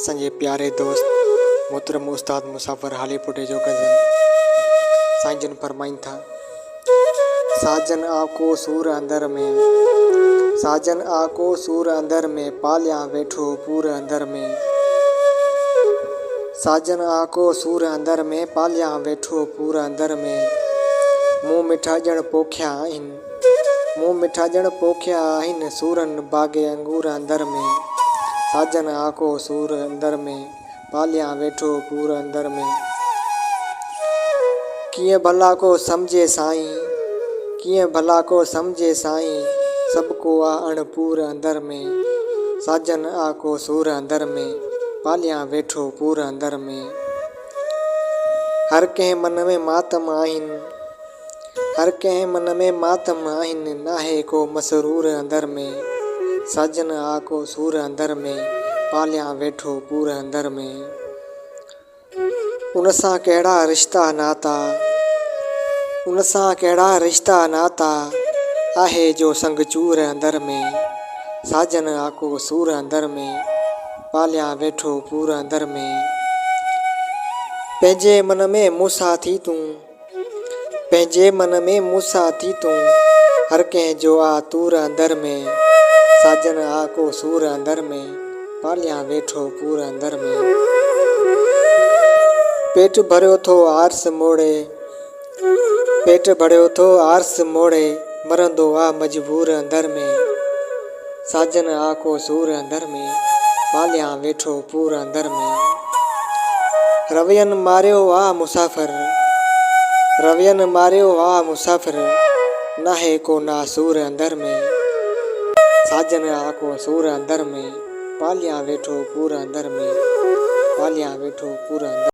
असांजे प्यारे दोस्त मोहतरम उस्ताद मुसाफ़िर हालीपुटे जो गज़ल साईं जन फरमाइन था। साजन आको सूर अंदर में, साजन आको सूर अंदर में, पालिया वेठो पूर अंदर में। साजन आको सूर अंदर में, पालिया वेठो पूर अंदर में। मुँह मिठा ॼण पोखिया आहिनि, मुँह मिठा ॼण पोखिया आहिनि, सूरन बागे अंगूर अंदर में। साजन आको सूर अंदर में, पालिया वेठो पूर अंदर में। कीअं भला को समझे साईं, कीअं भला को समझे साईं, सबको आ अणपूर अंदर में। साजन आको सूर अंदर में, पालिया वेठो पूर अंदर में। हर कंहिं मन में मातम आहिनि, हर कंहिं मन में मातम आहिनि, नाहे को मसरूर अंदर में। साजन आको सूर अंदर में, पालिया वेठो पूर अंदर में। उन सां कहिड़ा रिश्ता नाता, उन सां कहिड़ा रिश्ता नाता, आहे जो संग चूर अंदर में। साजन आको सूर अंदर में, पालिया वेठो पूर अंदर में। पंहिंजे मन में मूंसां थी तूं, पंहिंजे मन में मूंसां थी तूं, हर कंहिं जो आ तूर अंदर में। साजन आको सूर अंदर में, पालिया वेठो पूर अंदर में। पेट भरियो थो आरस मोड़े, पेट भरियो थो आरस मोड़े, मरंदो आ मजबूर अंदर में। साजन आको सूर अंदर में, पालिया वेठो पूर अंदर में। रवियन मारियो आ मुसाफ़िर, रवियन मारियो आ मुसाफ़िर, नाहे को नासूर अंदर में। साजन आको सूर अंदर में, पालिया वेठो पूर अंदर में।